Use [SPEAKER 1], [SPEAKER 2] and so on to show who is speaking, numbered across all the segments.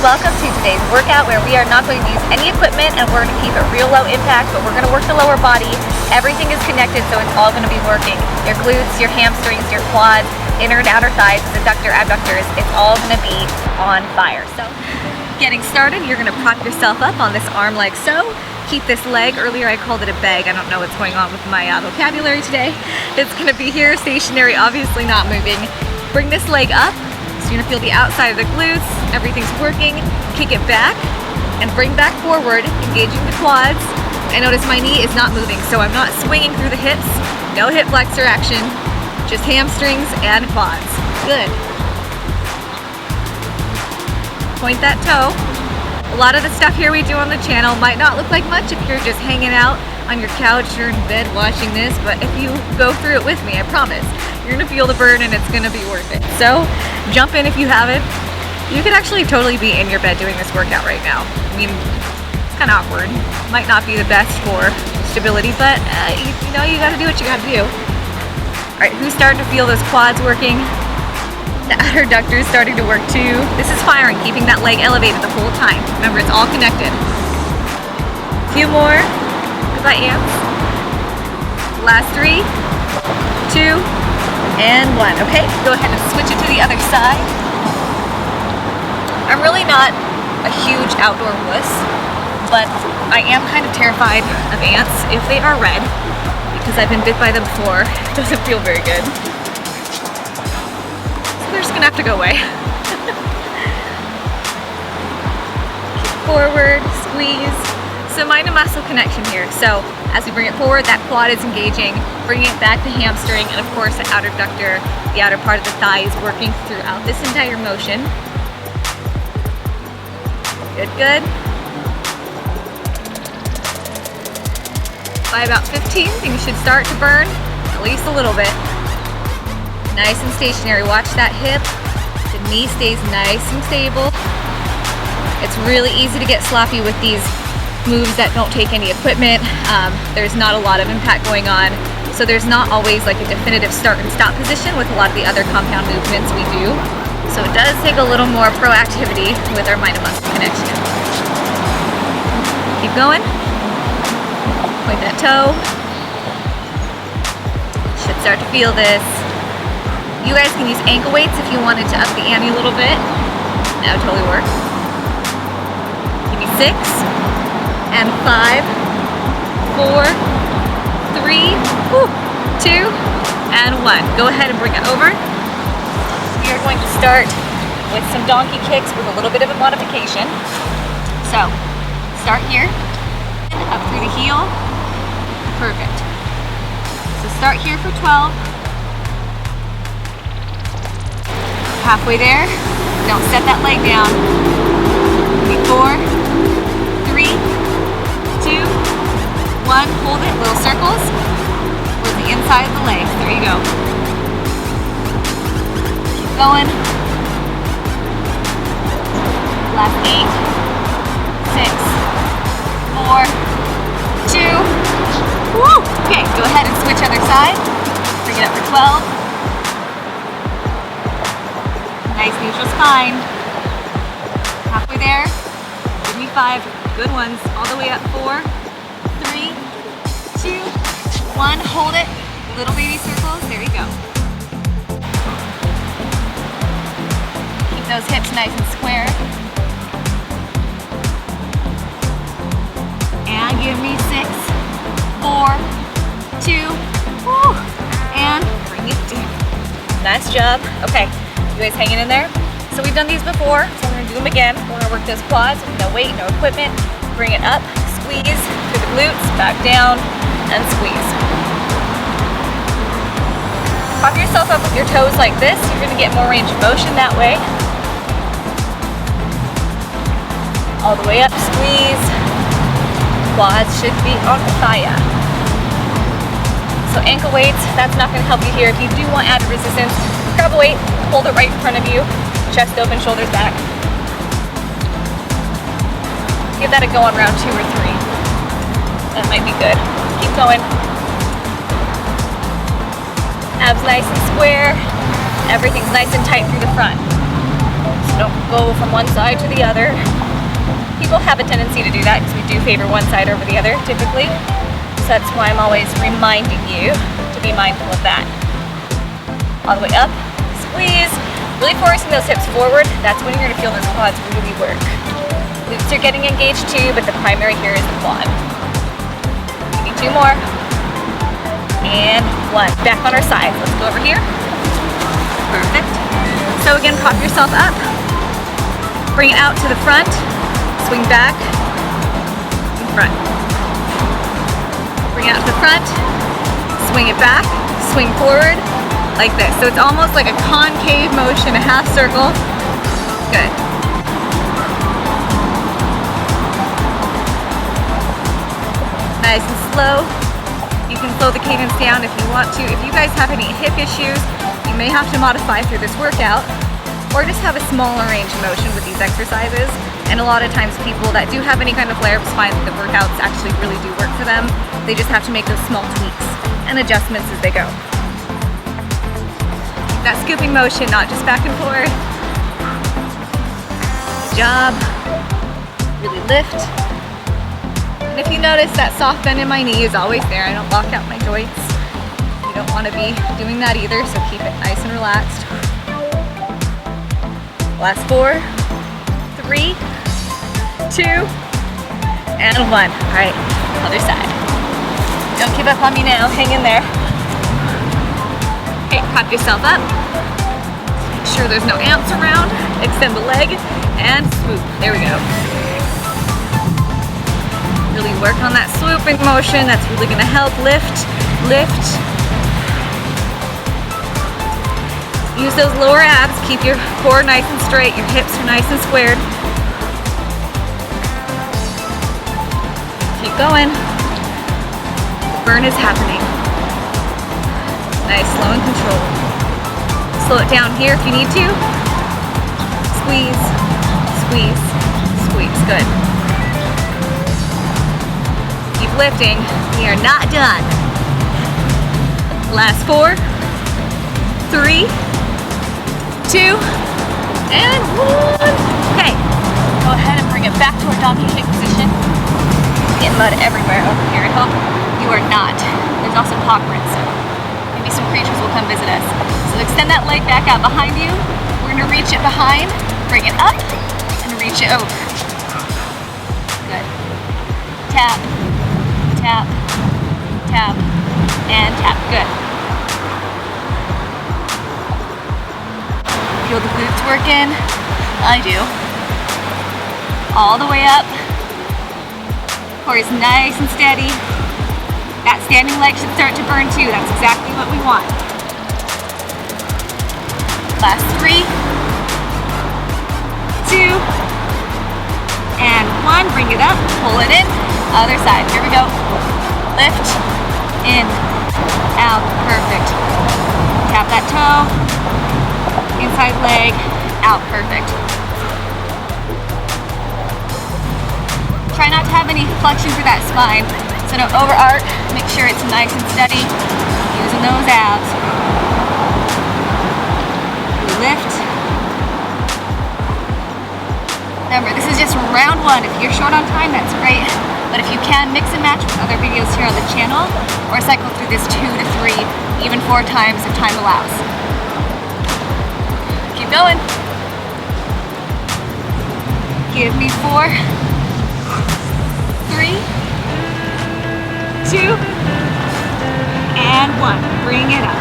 [SPEAKER 1] welcome to today's workout where we are not going to use any equipment and we're going to keep it real low impact, but we're going to work the lower body. Everything is connected, so it's all going to be working. Your glutes, your hamstrings, your quads, inner and outer thighs, adductor, abductors, it's all going to be on fire. So getting started, you're going to prop yourself up on this arm like so. Keep this leg, earlier I called it a bag, I don't know what's going on with my vocabulary today. It's going to be here, stationary, obviously not moving. Bring this leg up. So you're gonna feel the outside of the glutes, everything's working, kick it back, and bring back forward, engaging the quads. I notice my knee is not moving, so I'm not swinging through the hips, no hip flexor action, just hamstrings and quads. Good. Point that toe. A lot of the stuff here we do on the channel might not look like much if you're just hanging out on your couch or in bed watching this, but if you go through it with me, I promise, you're gonna feel the burn and it's gonna be worth it. So jump in if you haven't. You could actually totally be in your bed doing this workout right now. I mean, it's kind of awkward. Might not be the best for stability, but you know, you gotta do what you gotta do. All right, who's starting to feel those quads working? The adductor is starting to work too. This is firing, keeping that leg elevated the whole time. Remember, it's all connected. A few more. Goodbye, ants. Last 3, 2, and 1. Okay, go ahead and switch it to the other side. I'm really not a huge outdoor wuss, but I am kind of terrified of ants if they are red, because I've been bit by them before. It doesn't feel very good. They're just gonna have to go away. Forward, squeeze. So mind to muscle connection here. So as we bring it forward, that quad is engaging, bringing it back to hamstring, and of course the outer adductor, the outer part of the thigh is working throughout this entire motion. Good, good. By about 15, things should start to burn, at least a little bit. Nice and stationary. Watch that hip. The knee stays nice and stable. It's really easy to get sloppy with these moves that don't take any equipment. There's not a lot of impact going on, so there's not always like a definitive start and stop position with a lot of the other compound movements we do. So it does take a little more proactivity with our mind and muscle connection. Keep going. Point that toe. Should start to feel this. You guys can use ankle weights if you wanted to up the ante a little bit. That would totally work. Give me 6, and 5, 4, 3, 2, and 1. Go ahead and bring it over. We are going to start with some donkey kicks with a little bit of a modification. So, start here, up through the heel. Perfect. So start here for 12. Halfway there, don't set that leg down. 4, 3, 2, 1, hold it, little circles with the inside of the legs. There you go. Keep going. Last 8, 6, 4, 2, woo! Okay, go ahead and switch other side. Bring it up for 12. Nice neutral spine. Halfway there. Give me 5. Good ones. All the way up. 4, 3, 2, 1. Hold it. Little baby circles. There you go. Keep those hips nice and square. And give me 6, 4, 2, woo, and bring it down. Nice job. Okay. You guys hanging in there? So we've done these before, so we're gonna do them again. We're gonna work those quads with no weight, no equipment. Bring it up, squeeze through the glutes, back down, and squeeze. Prop yourself up with your toes like this. You're gonna get more range of motion that way. All the way up, squeeze. Quads should be on fire. So ankle weights, that's not gonna help you here. If you do want added resistance, grab a weight, hold it right in front of you, chest open, shoulders back. Give that a go on round 2 or 3. That might be good. Keep going. Abs nice and square. Everything's nice and tight through the front. don't go from one side to the other. People have a tendency to do that because we do favor one side over the other typically. So that's why I'm always reminding you to be mindful of that. All the way up, squeeze, really forcing those hips forward. That's when you're gonna feel those quads really work. Glutes are getting engaged too, but the primary here is the quad. Maybe 2 more. And 1. Back on our side. Let's go over here. Perfect. So again, prop yourself up. Bring it out to the front. Swing back. In front. Bring it out to the front. Swing it back. Swing forward. Like this. So it's almost like a concave motion, a half circle. Good. Nice and slow. You can slow the cadence down if you want to. If you guys have any hip issues, you may have to modify through this workout, or just have a smaller range of motion with these exercises. And a lot of times people that do have any kind of flare-ups find that the workouts actually really do work for them. They just have to make those small tweaks and adjustments as they go. That scooping motion, not just back and forth. Good job. Really lift. And if you notice that soft bend in my knee is always there, I don't lock out my joints. You don't want to be doing that either, so keep it nice and relaxed. Last 4, 3, 2, and 1. All right, other side. Don't give up on me now, hang in there. Okay, prop yourself up. Make sure there's no amps around. Extend the leg and swoop. There we go. Really work on that swooping motion. That's really gonna help lift, lift. Use those lower abs. Keep your core nice and straight. Your hips are nice and squared. Keep going. The burn is happening. Nice, slow and controlled. Slow it down here if you need to. Squeeze, squeeze, squeeze. Good. Keep lifting. We are not done. Last 4, 3, 2, and 1. Okay, go ahead and bring it back to our donkey kick position. Getting mud everywhere over here. I hope you are not. There's also paw prints, so maybe some creatures will come visit us. So extend that leg back out behind you. We're gonna reach it behind, bring it up, and reach it over. Good. Tap, tap, tap, and tap. Good. Feel the glutes working? I do. All the way up. Core is nice and steady. That standing leg should start to burn too. That's exactly what we want. Last 3, 2, and 1. Bring it up, pull it in. Other side. Here we go. Lift, in, out. Perfect. Tap that toe. Inside leg, out. Perfect. Try not to have any flexion through that spine. So don't over arc. Make sure it's nice and steady. Using those abs. Lift. Remember, this is just round 1. If you're short on time, that's great. But if you can, mix and match with other videos here on the channel, or cycle through this 2 to 3, even 4 times if time allows. Keep going. Give me 4, 3, 2, and 1. Bring it up.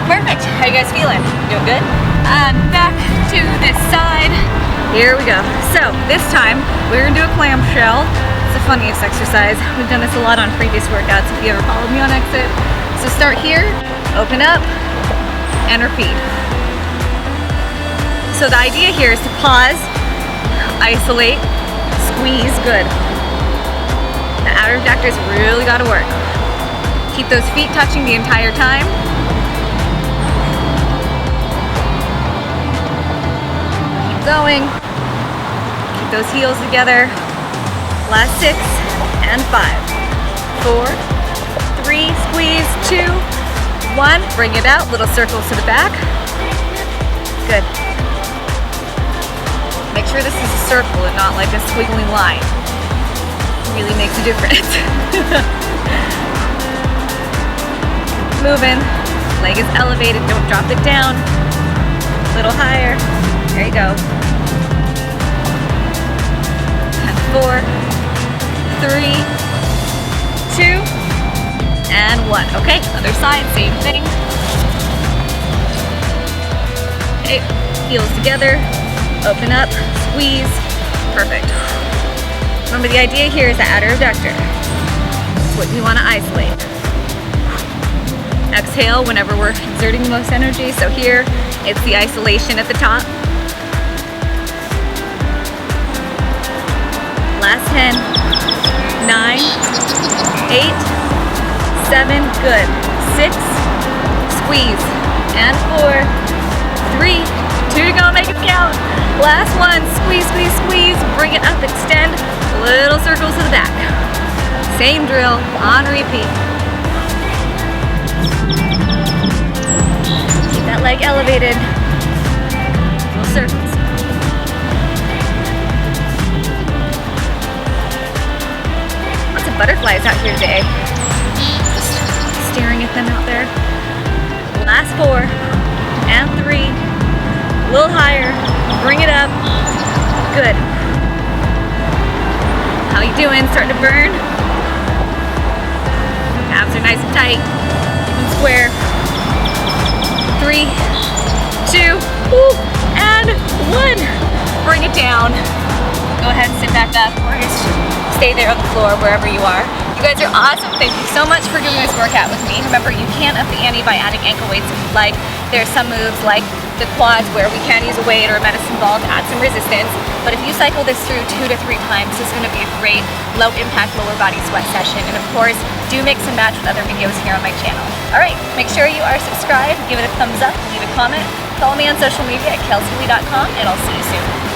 [SPEAKER 1] Perfect. How you guys feeling? Doing good? And back to this side. Here we go. So this time we're gonna do a clamshell. It's the funniest exercise. We've done this a lot on previous workouts if you ever followed me on Exit. So start here, open up, and repeat. So the idea here is to pause, isolate, squeeze. Good. The outer abductors really got to work. Keep those feet touching the entire time. Keep going. Keep those heels together. Last 6 and 5, 4, 3, squeeze, 2, 1. Bring it out. Little circles to the back. Good. Make sure this is a circle and not like a squiggly line. Really makes a difference. Moving. Leg is elevated. Don't drop it down. A little higher. There you go. 4, 3, 2, and 1. Okay, other side, same thing. Okay, heels together, open up, squeeze. Perfect. Remember, the idea here is the adder abductor. That's what we want to isolate. Exhale whenever we're exerting the most energy. So here, it's the isolation at the top. Last 10, 9, 8, 7, good. 6, squeeze, and 4, 3, 2 to go, make it count. Last one, squeeze, squeeze, squeeze, bring it up, extend, little circles to the back. Same drill, on repeat. Keep that leg elevated, little circles. Butterflies out here today. Just staring at them out there. Last 4 and 3. A little higher. Bring it up. Good. How you doing? Starting to burn? Abs are nice and tight. Keep them square. 3, 2, and 1. Bring it down. Go ahead and sit back up, or just stay there on the floor, wherever you are. You guys are awesome. Thank you so much for doing this workout with me. Remember, you can up the ante by adding ankle weights if you'd like. There's some moves like the quads where we can use a weight or a medicine ball to add some resistance. But if you cycle this through 2 to 3 times, it's going to be a great low impact lower body sweat session. And of course, do mix and match with other videos here on my channel. All right, make sure you are subscribed, give it a thumbs up, leave a comment. Follow me on social media at kelseylee.com, and I'll see you soon.